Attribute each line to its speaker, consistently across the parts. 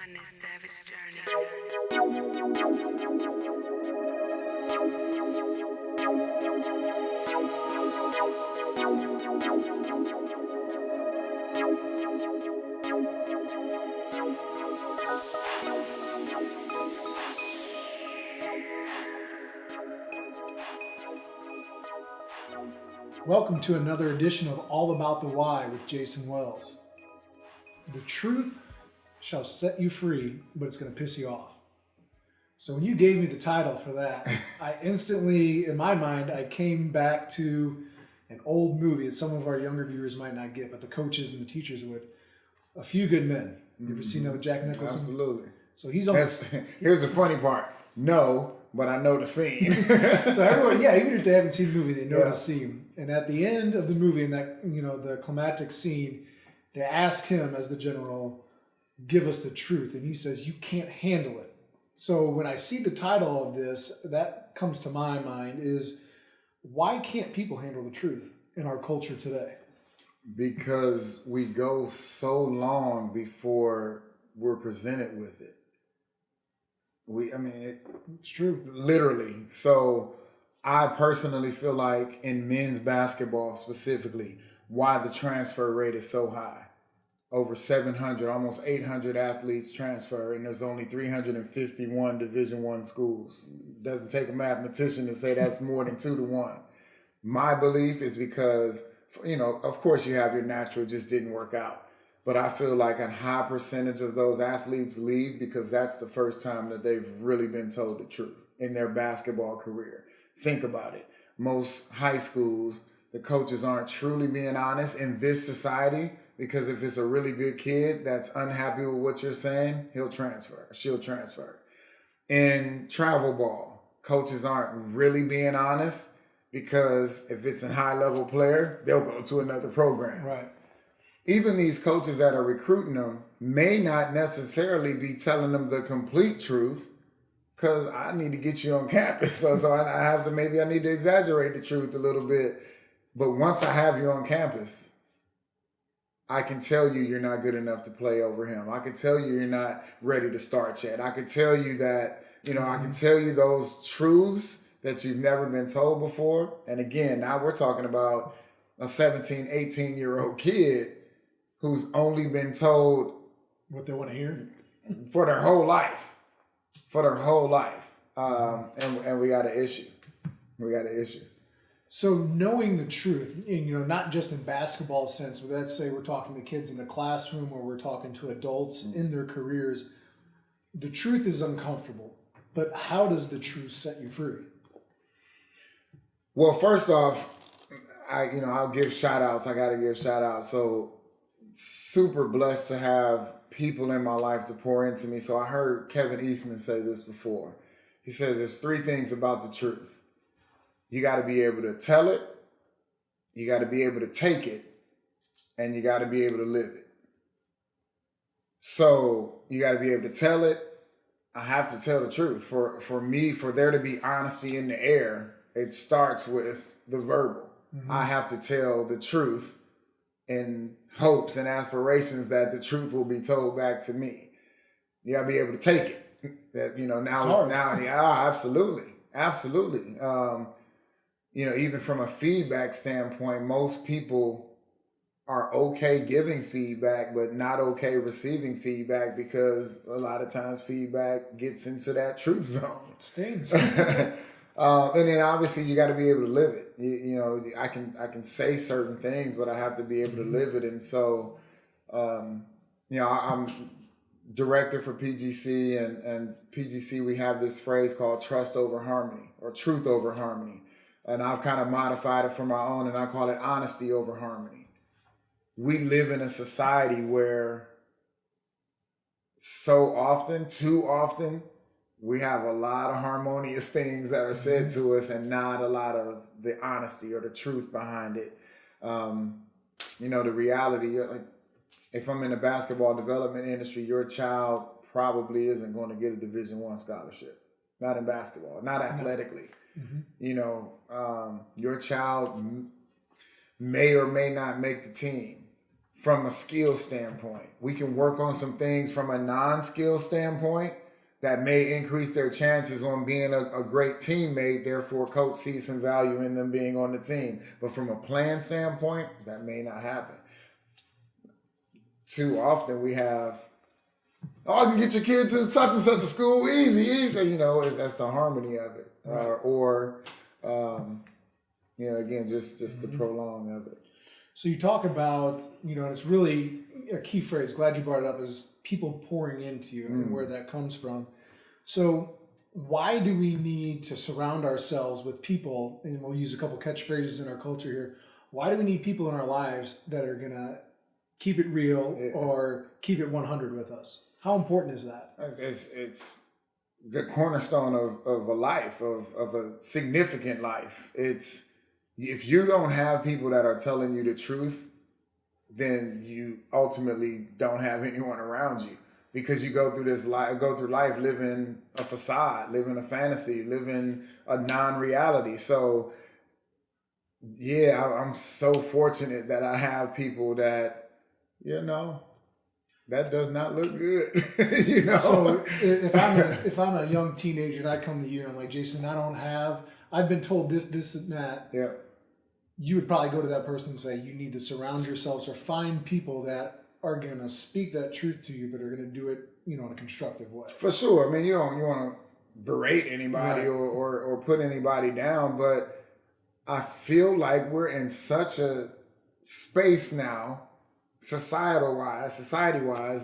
Speaker 1: on this savage journey.
Speaker 2: Welcome to another edition of All About the Why with Jason Wells. The truth shall set you free, but it's going to piss you off. So when you gave me the title for that, I instantly, in my mind, I came back to an old movie that some of our younger viewers might not get, but the coaches and the teachers would. A Few Good Men. You ever seen that with Jack Nicholson?
Speaker 3: Absolutely.
Speaker 2: So he's on.
Speaker 3: Here's the funny part. No, but I know the scene.
Speaker 2: So everyone, yeah, even if they haven't seen the movie, they know the scene. And at the end of the movie, in that, the climactic scene, they ask him as the general, give us the truth. And he says, you can't handle it. So when I see the title of this, that comes to my mind is, why can't people handle the truth in our culture today?
Speaker 3: Because we go so long before we're presented with it.
Speaker 2: It's true.
Speaker 3: Literally. So I personally feel like in men's basketball specifically, why the transfer rate is so high. Over 700, almost 800 athletes transfer, and there's only 351 Division I schools. Doesn't take a mathematician to say that's more than 2 to 1. My belief is because, of course you have your natural, just didn't work out. But I feel like a high percentage of those athletes leave because that's the first time that they've really been told the truth in their basketball career. Think about it. Most high schools, the coaches aren't truly being honest in this society because if it's a really good kid that's unhappy with what you're saying, he'll transfer, she'll transfer. In travel ball, coaches aren't really being honest because if it's a high-level player, they'll go to another program.
Speaker 2: Right.
Speaker 3: Even these coaches that are recruiting them may not necessarily be telling them the complete truth because I need to get you on campus. So I need to exaggerate the truth a little bit. But once I have you on campus, I can tell you you're not good enough to play over him. I can tell you you're not ready to start yet. I can tell you that, I can tell you those truths that you've never been told before. And again, now we're talking about a 17, 18-year-old kid who's only been told
Speaker 2: what they want to hear
Speaker 3: for their whole life. And we got an issue.
Speaker 2: So knowing the truth, and, not just in basketball sense, but let's say we're talking to kids in the classroom or we're talking to adults in their careers, the truth is uncomfortable. But how does the truth set you free?
Speaker 3: Well, first off, I'll give shout outs. I got to give shout outs. So super blessed to have people in my life to pour into me. So I heard Kevin Eastman say this before. He said there's 3 things about the truth. You got to be able to tell it, you got to be able to take it, and you got to be able to live it. So you got to be able to tell it. I have to tell the truth. For me, for there to be honesty in the air, it starts with the verbal. Mm-hmm. I have to tell the truth in hopes and aspirations that the truth will be told back to me. You gotta be able to take it. That absolutely. Even from a feedback standpoint, most people are okay giving feedback, but not okay receiving feedback because a lot of times feedback gets into that truth zone.
Speaker 2: It stings.
Speaker 3: And then obviously you got to be able to live it. I can say certain things, but I have to be able to live it. And so, I'm director for PGC, and PGC, we have this phrase called trust over harmony or truth over harmony. And I've kind of modified it for my own, and I call it honesty over harmony. We live in a society where so often, too often, we have a lot of harmonious things that are said to us and not a lot of the honesty or the truth behind it. The reality, if I'm in the basketball development industry, your child probably isn't going to get a Division I scholarship. Not in basketball, not athletically. Mm-hmm. Your child may or may not make the team. from a skill standpoint. We can work on some things from a non-skill standpoint that may increase their chances on being a great teammate. Therefore, coach sees some value in them being on the team. But from a plan standpoint, that may not happen. Too often we have, I can get your kid to such and such a school easy. That's the harmony of it. Again, just the prolong of it.
Speaker 2: So you talk about, and it's really a key phrase, glad you brought it up, is people pouring into you and where that comes from. So why do we need to surround ourselves with people, and we'll use a couple catchphrases in our culture here, why do we need people in our lives that are going to keep it real or keep it 100 with us? How important is that?
Speaker 3: It's the cornerstone of a life, of a significant life. It's, if you don't have people that are telling you the truth, then you ultimately don't have anyone around you, because you go through life living a facade, living a fantasy, living a non-reality. So yeah, I'm so fortunate that I have people that, that does not look good.
Speaker 2: So if I'm a young teenager and I come to you and I'm like, Jason, I've been told this and that.
Speaker 3: Yeah.
Speaker 2: You would probably go to that person and say, you need to surround yourselves or find people that are going to speak that truth to you, but are going to do it, in a constructive way.
Speaker 3: For sure. I mean, you don't want to berate anybody or put anybody down, but I feel like we're in such a space now, society-wise,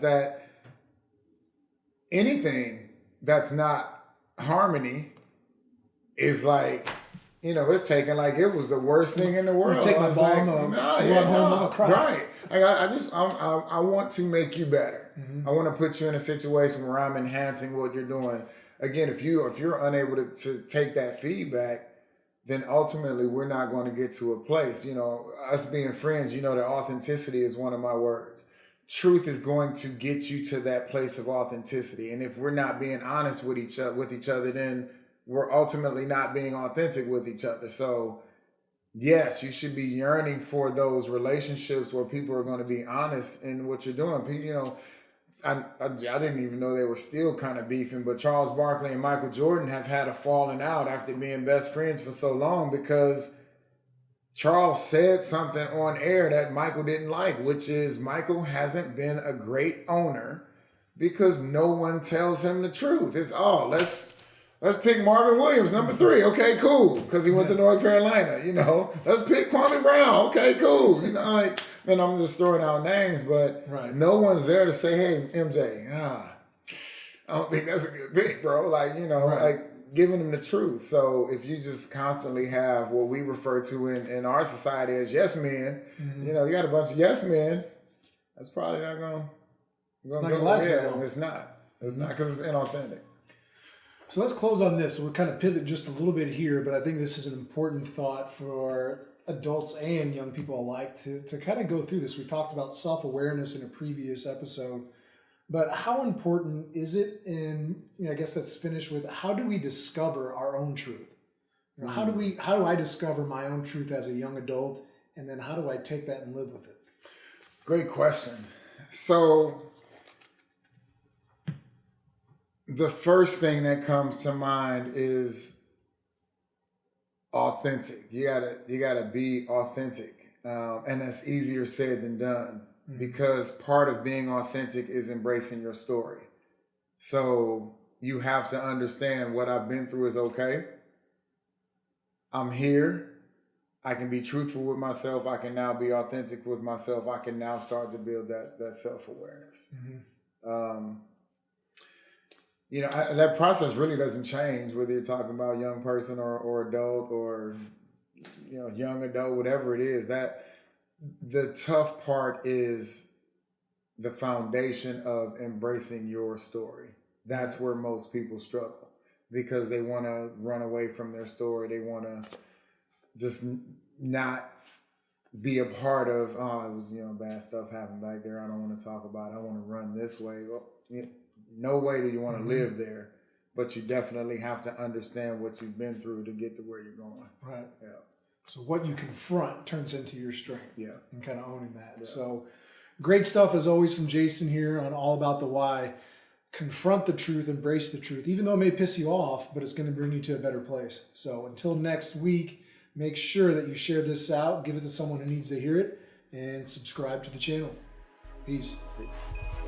Speaker 3: that anything that's not harmony is like, it's taken like it was the worst thing in the world.
Speaker 2: You take my bomb,
Speaker 3: right. I want to make you better. Mm-hmm. I want to put you in a situation where I'm enhancing what you're doing. Again, if you're unable to take that feedback, then ultimately we're not going to get to a place. Us being friends, that authenticity is one of my words. Truth is going to get you to that place of authenticity. And if we're not being honest with each other, then we're ultimately not being authentic with each other. So yes, you should be yearning for those relationships where people are going to be honest in what you're doing. People, I didn't even know they were still kind of beefing, but Charles Barkley and Michael Jordan have had a falling out after being best friends for so long, because Charles said something on air that Michael didn't like, which is Michael hasn't been a great owner because no one tells him the truth. It's let's pick Marvin Williams, number 3. Okay, cool. Because he went to North Carolina, Let's pick Kwame Brown. Okay, cool. Then I'm just throwing out names, but no one's there to say, hey, MJ, I don't think that's a good pick, bro. Giving them the truth. So if you just constantly have what we refer to in our society as yes men, you got a bunch of yes men, that's probably not going to go. It's not. It's not, because it's inauthentic.
Speaker 2: So let's close on this. We'll kind of pivot just a little bit here, but I think this is an important thought for adults and young people alike to kind of go through this. We talked about self-awareness in a previous episode, but how important is it I guess let's finish with, how do we discover our own truth? How do I discover my own truth as a young adult, and then how do I take that and live with it?
Speaker 3: Great question. So the first thing that comes to mind is authentic. You gotta be authentic, and that's easier said than done, because part of being authentic is embracing your story. So you have to understand what I've been through is okay. I'm here. I can be truthful with myself. I can now be authentic with myself. I can now start to build that self-awareness. That process really doesn't change whether you're talking about young person or adult or, young adult, whatever it is. That the tough part is the foundation of embracing your story. That's where most people struggle, because they want to run away from their story. They want to just not be a part of, it was, bad stuff happened back there. I don't want to talk about it. I want to run this way. Well, no way do you want to live there, but you definitely have to understand what you've been through to get to where you're going.
Speaker 2: Right.
Speaker 3: Yeah.
Speaker 2: So what you confront turns into your strength.
Speaker 3: Yeah.
Speaker 2: And kind of owning that.
Speaker 3: Yeah.
Speaker 2: So Great stuff as always from Jason here on All About the Why. Confront the truth, embrace the truth, even though it may piss you off, but it's going to bring you to a better place. So until next week, make sure that you share this out, give it to someone who needs to hear it, and subscribe to the channel. Peace.
Speaker 3: Peace.